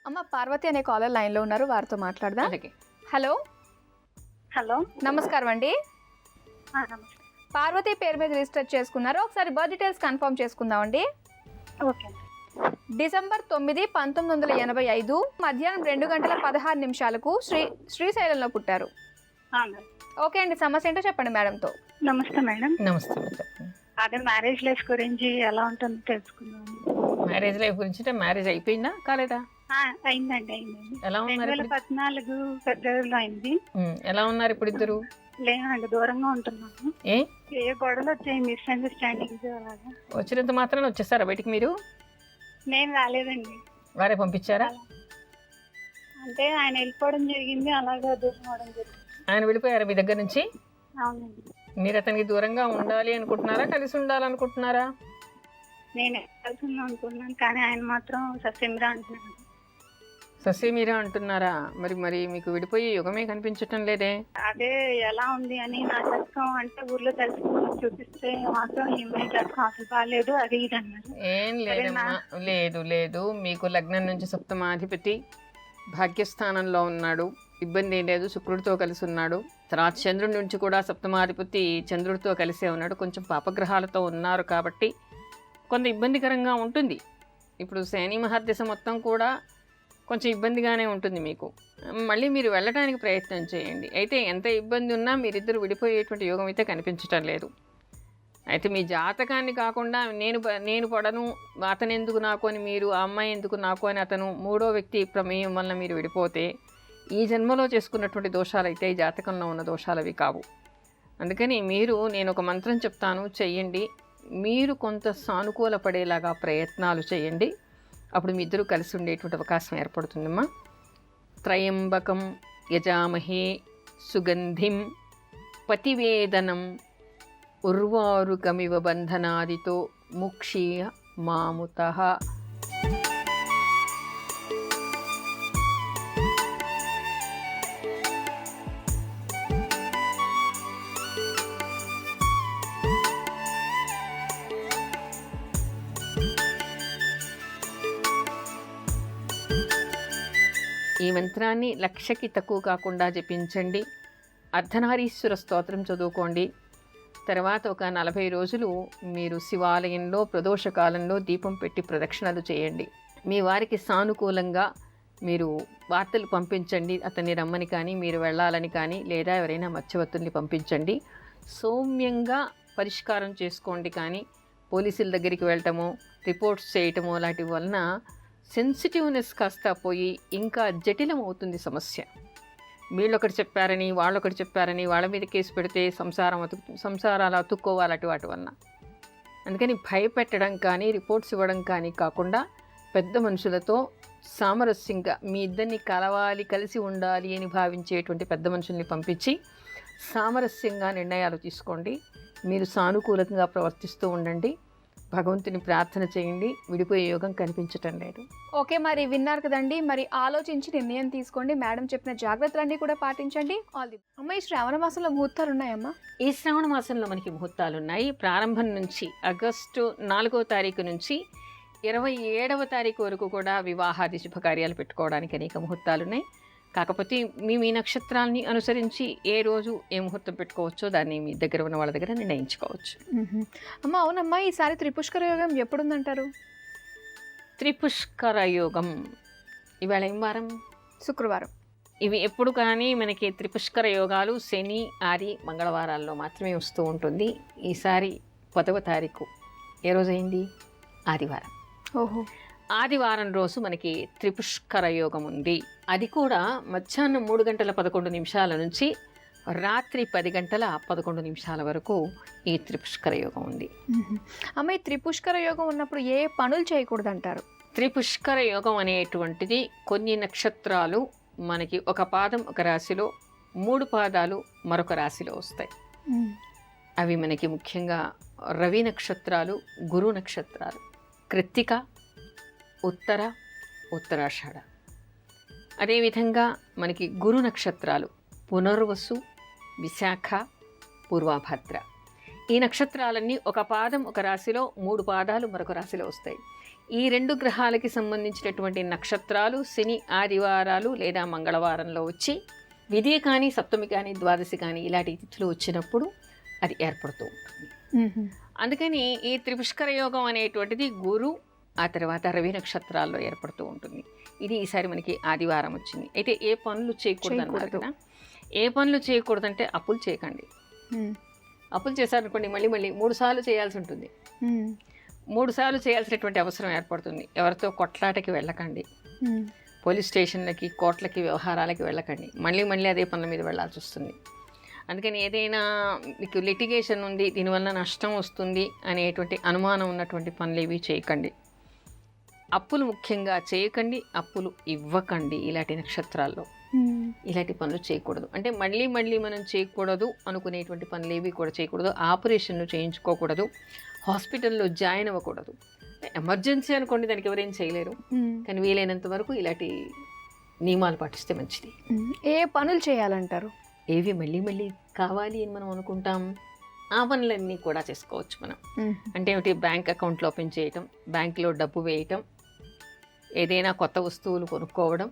అమ్మ పార్వతి అనే కాలర్ లైన్లో ఉన్నారు, వారితో మాట్లాడదాం. అలాగే. హలో హలో నమస్కారం అండి. నమస్తే. పార్వతి పేరు మీద రిజిస్టర్ చేసుకున్నారు. ఒకసారి బర్త్ డీటెయిల్స్ కన్ఫర్మ్ చేసుకుందామండి. ఓకే. డిసెంబర్ 9, 1985 మధ్యాహ్నం 2:16 శ్రీశైలంలో పుట్టారు. ఓకే అండి, సమస్య ఏంటో చెప్పండి మేడంతో. నమస్తే మేడం. నమస్తే చెప్పండి. అదే మ్యారేజ్ లైఫ్ గురించి ఎలా ఉంటుందో తెలుసుకుందాం. మ్యారేజ్ లైఫ్ గురించి అంటే మ్యారేజ్ అయిపోయిందా కాలేదా? అయిందండి. ఎలా ఉన్నారు ఇప్పుడు? 2014 ఫిబ్రవరిలో అయింది. ఎలా ఉన్నారు ఇప్పుడు ఇద్దరు? లేదండి, దూరంగా ఉంటున్నాము. ఏ గొడవలు వచ్చాయి, మిస్అండర్స్టాండింగ్స్ అలాగా. వచ్చినంత మాత్రాన వచ్చేస్తారా బయటికి మీరు? నేను రాలేదండి. వారే పంపించారా? అంటే ఆయన వెళ్ళిపోవడం జరిగింది, అలాగా దూరం అవడం జరిగింది. ఆయన వెళ్ళిపోయారా మీ దగ్గర నుంచి? అవునండి. మీరు అతనికి దూరంగా ఉండాలి అనుకుంటున్నారా, కలిసి ఉండాలనుకుంటున్నారా? నేను కలిసి ఉందాం అనుకుంటున్నాను, కానీ ఆయన మాత్రం సస్యమిరా అంటున్నాను. ససేమీరా అంటున్నారా? మరి మీకు విడిపోయి యుగమే కనిపించటం లేదే? అదే ఎలా ఉంది అని నా జాతకం అంటే ఊర్లో తెలుసుకుని చూపిస్తే మాత్రం ఈమె జాతకం అసలు బాగాలేదు, అది ఇది అన్నారు. ఏం లేదమ్మా, లేదు. మీకు లగ్నం నుంచి సప్తమాధిపతి భాగ్యస్థానంలో ఉన్నాడు, ఇబ్బంది ఏం లేదు. శుక్రుడితో కలిసి ఉన్నాడు. తర్వాత చంద్రుడి నుంచి కూడా సప్తమాధిపతి చంద్రుడితో కలిసే ఉన్నాడు. కొంచెం పాపగ్రహాలతో ఉన్నారు కాబట్టి కొంత ఇబ్బందికరంగా ఉంటుంది. ఇప్పుడు శని మహర్దశ మొత్తం కూడా కొంచెం ఇబ్బందిగానే ఉంటుంది మీకు. మళ్ళీ మీరు వెళ్ళడానికి ప్రయత్నం చేయండి. అయితే ఎంత ఇబ్బంది ఉన్నా మీరిద్దరు విడిపోయేటువంటి యోగం అయితే కనిపించటం లేదు. అయితే మీ జాతకాన్ని కాకుండా నేను పడను, అతను ఎందుకు నాకు అని మీరు, ఆ అమ్మాయి ఎందుకు నాకు అని అతను, మూడో వ్యక్తి ప్రమేయం వలన మీరు విడిపోతే ఈ జన్మలో చేసుకున్నటువంటి దోషాలు అయితే ఈ జాతకంలో ఉన్న దోషాలు అవి కావు. అందుకని నేను ఒక మంత్రం చెప్తాను, చెయ్యండి. మీరు కొంత సానుకూల పడేలాగా ప్రయత్నాలు చేయండి. అప్పుడు మీ ఇద్దరు కలిసి ఉండేటువంటి అవకాశం ఏర్పడుతుందమ్మా. త్రయంబకం యజామహే సుగంధిం పతివేదనం ఉర్వారుకమివ బంధనాదితో ముక్షీయ మాముతః. ఈ మంత్రాన్ని 1,00,000కి తక్కువ కాకుండా జపించండి. అర్ధనారీశ్వర స్తోత్రం చదువుకోండి. తర్వాత ఒక 40 రోజులు మీరు శివాలయంలో ప్రదోషకాలంలో దీపం పెట్టి ప్రదక్షిణలు చేయండి. మీ వారికి సానుకూలంగా మీరు వార్తలు పంపించండి. అతన్ని రమ్మని కానీ, మీరు వెళ్ళాలని కానీ, లేదా ఎవరైనా మధ్యవర్తుల్ని పంపించండి. సౌమ్యంగా పరిష్కారం చేసుకోండి. కానీ పోలీసుల దగ్గరికి వెళ్ళటమో, రిపోర్ట్స్ చేయటమో లాంటి వలన సెన్సిటివ్నెస్ కాస్త పోయి ఇంకా జటిలం అవుతుంది సమస్య. వీళ్ళొకటి చెప్పారని, వాళ్ళొకటి చెప్పారని వాళ్ళ మీద కేసు పెడితే సంసారాలు అతుక్కోవాలటి వాటి వలన. అందుకని భయపెట్టడం కానీ, రిపోర్ట్స్ ఇవ్వడం కానీ కాకుండా పెద్ద మనుషులతో సామరస్యంగా మీ ఇద్దరిని కలవాలి, కలిసి ఉండాలి అని భావించేటువంటి పెద్ద మనుషుల్ని పంపించి సామరస్యంగా నిర్ణయాలు తీసుకోండి. మీరు సానుకూలంగా ప్రవర్తిస్తూ ఉండండి. భగవంతుని ప్రార్థన చేయండి. విడిపోయే యోగం కనిపించటం లేదు. ఓకే, మరి విన్నారు కదండి. మరి ఆలోచించి నిర్ణయం తీసుకోండి. మేడం చెప్పిన జాగ్రత్తలన్నీ కూడా పాటించండి. All the. అమ్మ, ఈ శ్రావణ మాసంలో ముహూర్తాలు ఉన్నాయమ్మా? ఈ శ్రావణ మాసంలో మనకి ముహూర్తాలు ఉన్నాయి. ప్రారంభం నుంచి ఆగస్టు 4వ తారీఖు నుంచి 27వ తారీఖు వరకు కూడా వివాహాది శుభకార్యాలు పెట్టుకోవడానికి అనేక ముహూర్తాలు ఉన్నాయి. కాకపోతే మీ నక్షత్రాన్ని అనుసరించి ఏ రోజు ఏ ముహూర్తం పెట్టుకోవచ్చో దాన్ని మీ దగ్గర ఉన్న వాళ్ళ దగ్గర నిర్ణయించుకోవచ్చు. అమ్మ, అవునమ్మా, ఈసారి త్రిపుష్కర యోగం ఎప్పుడుందంటారు? త్రిపుష్కర యోగం ఇవాళ ఏం వారం? శుక్రవారం. ఇవి ఎప్పుడు కానీ మనకి త్రిపుష్కర యోగాలు శని, ఆది, మంగళవారాల్లో మాత్రమే వస్తూ ఉంటుంది. ఈసారి 10వ తారీఖు ఏ రోజు అయింది? ఆదివారం. ఓహో. ఆదివారం రోజు మనకి త్రిపుష్కర యోగం ఉంది. అది కూడా మధ్యాహ్నం 3:11 నుంచి రాత్రి 10:11 వరకు ఈ త్రిపుష్కర యోగం ఉంది. అమ్మ, ఈ త్రిపుష్కర యోగం ఉన్నప్పుడు ఏ పనులు చేయకూడదు అంటారు? త్రిపుష్కర యోగం అనేటువంటిది కొన్ని నక్షత్రాలు మనకి ఒక పాదం ఒక రాశిలో, 3 పాదాలు మరొక రాశిలో వస్తాయి. అవి మనకి ముఖ్యంగా రవి నక్షత్రాలు, గురు నక్షత్రాలు, కృత్తిక, ఉత్తరాషాఢ. అదేవిధంగా మనకి గురు నక్షత్రాలు పునర్వసు, విశాఖ, పూర్వభద్ర. ఈ నక్షత్రాలన్నీ ఒక పాదం ఒక రాశిలో, 3 పాదాలు మరొక రాశిలో వస్తాయి. ఈ 2 గ్రహాలకి సంబంధించినటువంటి నక్షత్రాలు శని ఆదివారాలు లేదా మంగళవారంలో వచ్చి విధియ కానీ సప్తమి కానీ ద్వాదశి కానీ ఇలాంటి తిథులు వచ్చినప్పుడు అది ఏర్పడుతూ ఉంటుంది. అందుకని ఈ త్రిపుష్కర యోగం అనేటువంటిది గురు ఆ తర్వాత రవి నక్షత్రాల్లో ఏర్పడుతూ ఉంటుంది. ఇది ఈసారి మనకి ఆదివారం వచ్చింది. అయితే ఏ పనులు చేయకూడదు అన్నారు కదా. ఏ పనులు చేయకూడదంటే అప్పులు చేయకండి. అప్పులు చేశారనుకోండి మళ్ళీ 3 సార్లు చేయాల్సి ఉంటుంది. 3 సార్లు చేయాల్సినటువంటి అవసరం ఏర్పడుతుంది. ఎవరితో కొట్లాటకి వెళ్ళకండి. పోలీస్ స్టేషన్లకి కోర్టులకి వ్యవహారాలకి వెళ్ళకండి. మళ్ళీ అదే పనుల మీద వెళ్ళాల్సి వస్తుంది. అందుకని ఏదైనా మీకు లిటిగేషన్ ఉంది దీనివల్ల నష్టం వస్తుంది అనేటువంటి అనుమానం ఉన్నటువంటి పనులు ఏవి చేయకండి. అప్పులు ముఖ్యంగా చేయకండి. అప్పులు ఇవ్వకండి. ఇలాంటి నక్షత్రాల్లో ఇలాంటి పనులు చేయకూడదు. అంటే మళ్ళీ మనం చేయకూడదు అనుకునేటువంటి పనులు ఏవి కూడా చేయకూడదు. ఆపరేషన్లు చేయించుకోకూడదు. హాస్పిటల్లో జాయిన్ అవ్వకూడదు. ఎమర్జెన్సీ అనుకోండి, దానికి ఎవరేం చేయలేరు. కానీ వీలైనంత వరకు ఇలాంటి నియమాలు పాటిస్తే మంచిది. ఏ పనులు చేయాలంటారు? ఏవి మళ్ళీ కావాలి అని మనం అనుకుంటాం ఆ పనులన్నీ కూడా చేసుకోవచ్చు మనం. అంటే ఏమిటి, బ్యాంక్ అకౌంట్లు ఓపెన్ చేయటం, బ్యాంకులో డబ్బు వేయటం, ఏదైనా కొత్త వస్తువులు కొనుక్కోవడం.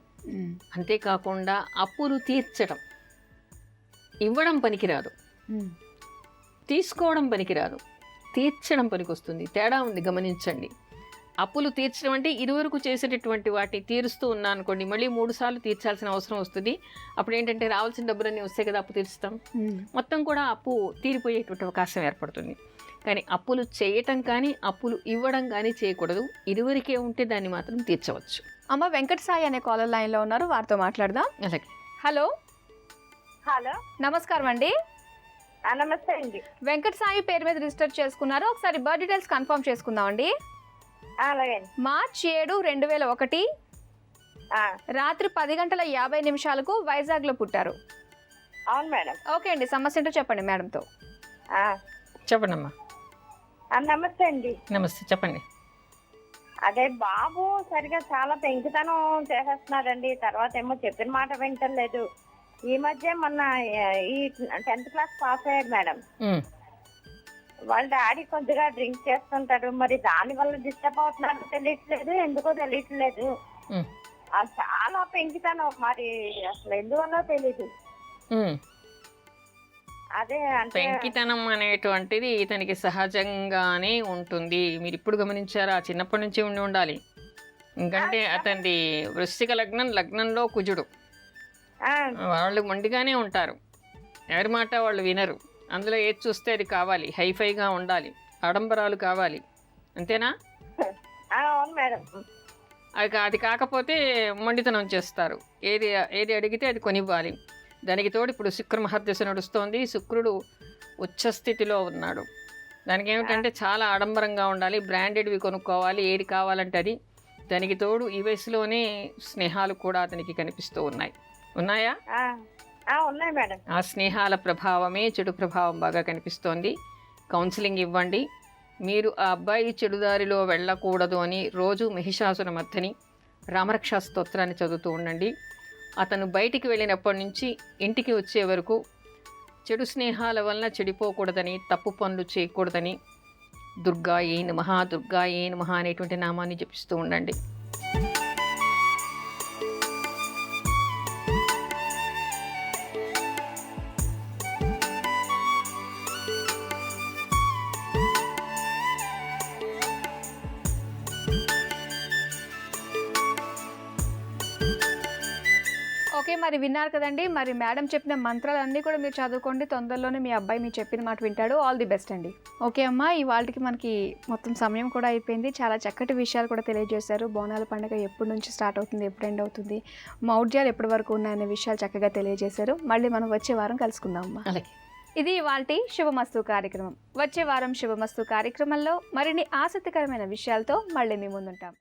అంతేకాకుండా అప్పులు తీర్చడం. ఇవ్వడం పనికిరాదు, తీసుకోవడం పనికిరాదు, తీర్చడం పనికొస్తుంది. తేడా ఉంది, గమనించండి. అప్పులు తీర్చడం అంటే ఇదివరకు చేసేటటువంటి వాటిని తీరుస్తూ ఉన్నా అనుకోండి, మళ్ళీ 3 సార్లు తీర్చాల్సిన అవసరం వస్తుంది. అప్పుడు ఏంటంటే రావాల్సిన డబ్బులన్నీ వస్తే కదా అప్పు తీర్చుతాం, మొత్తం కూడా అప్పు తీరిపోయేటువంటి అవకాశం ఏర్పడుతుంది. కానీ అప్పులు చేయటం కానీ అప్పులు ఇవ్వడం కానీ చేయకూడదు. ఇదివరకే ఉంటే దాన్ని మాత్రం తీర్చవచ్చు. అమ్మ వెంకట సాయి అనే కాలర్ లైన్లో ఉన్నారు, వారితో మాట్లాడదాం. అలాగే. హలో హలో, నమస్కారం అండి. నమస్తే అండి. వెంకట సాయి పేరు మీద రిజిస్టర్ చేసుకున్నారు. ఒకసారి బర్త్ డీటెయిల్స్ కన్ఫర్మ్ చేసుకుందాం అండి. అలాగే. మార్చ్ 7, 2001 రాత్రి 10:50 వైజాగ్లో పుట్టారు. అవును మేడం. ఓకే అండి, సమస్య ఏంటో చెప్పండి మేడంతో. చెప్పండి అమ్మా. నమస్తే అండి. నమస్తే, చెప్పండి. అదే బాబు సరిగా చాలా పెంకుతనం చేసేస్తున్నాడండి. తర్వాత ఏమో చెప్పిన మాట వింటలేదు. ఈ మధ్య మొన్న ఈ 10th క్లాస్ పాస్ అయ్యాడు మేడం. వాళ్ళ డాడీ కొద్దిగా డ్రింక్ చేస్తుంటాడు. మరి దాని వల్ల డిస్టర్బ్ అవుతున్నాడు తెలియట్లేదు, ఎందుకో తెలియట్లేదు. చాలా పెంకుతనం, మరి అసలు ఎందువల్ల తెలీదు. అదే అంటే పెంకితనం అనేటువంటిది ఇతనికి సహజంగానే ఉంటుంది. మీరు ఇప్పుడు గమనించారా? చిన్నప్పటి నుంచి ఉండాలి. ఎందుకంటే అతనిది వృశ్చిక లగ్నంలో కుజుడు. వాళ్ళు మొండిగానే ఉంటారు, ఎవరి మాట వాళ్ళు వినరు. అందులో ఏది చూస్తే అది కావాలి, హైఫైగా ఉండాలి, ఆడంబరాలు కావాలి, అంతేనా? అవును మేడం. అది కాకపోతే మొండితనం చేస్తారు. ఏది అడిగితే అది కొనివ్వాలి. దానికి తోడు ఇప్పుడు శుక్ర మహర్దశ నడుస్తోంది. శుక్రుడు ఉచ్చస్థితిలో ఉన్నాడు. దానికి ఏమిటంటే చాలా ఆడంబరంగా ఉండాలి, బ్రాండెడ్వి కొనుక్కోవాలి, ఏది కావాలంటే అది. దానికి తోడు ఈ వయసులోనే స్నేహాలు కూడా అతనికి కనిపిస్తూ ఉన్నాయా? ఉన్నాయి మేడం. ఆ స్నేహాల ప్రభావమే చెడు ప్రభావం బాగా కనిపిస్తోంది. కౌన్సిలింగ్ ఇవ్వండి. మీరు ఆ అబ్బాయి చెడుదారిలో వెళ్ళకూడదు అని రోజు మహిషాసుర మర్దిని రామరక్షా స్తోత్రాన్ని చదువుతూ ఉండండి. అతను బయటికి వెళ్ళినప్పటి నుంచి ఇంటికి వచ్చే వరకు చెడు స్నేహాల వలన చెడిపోకూడదని, తప్పు పనులు చేయకూడదని దుర్గాయే నమః, దుర్గాయే నమః అనేటువంటి నామాన్ని జపిస్తూ ఉండండి. ఓకే, మరి విన్నారు కదండి. మరి మేడం చెప్పిన మంత్రాలన్నీ కూడా మీరు చదువుకోండి. తొందరలోనే మీ అబ్బాయి మీరు చెప్పిన మాట వింటాడు. ఆల్ ది బెస్ట్ అండి. ఓకే అమ్మ, ఇవాళకి మనకి మొత్తం సమయం కూడా అయిపోయింది. చాలా చక్కటి విషయాలు కూడా తెలియజేశారు. బోనాల పండుగ ఎప్పటి నుంచి స్టార్ట్ అవుతుంది, ఎప్పుడు ఎండ్ అవుతుంది, మౌఢ్యాలు ఎప్పటి వరకు ఉన్నాయనే విషయాలు చక్కగా తెలియజేశారు. మళ్ళీ మనం వచ్చే వారం కలుసుకుందాం అమ్మ. అలాగే. ఇది ఇవాల్టి శుభమస్తు కార్యక్రమం. వచ్చే వారం శుభమస్తు కార్యక్రమంలో మరిన్ని ఆసక్తికరమైన విషయాలతో మళ్ళీ మీ ముందుంటాం.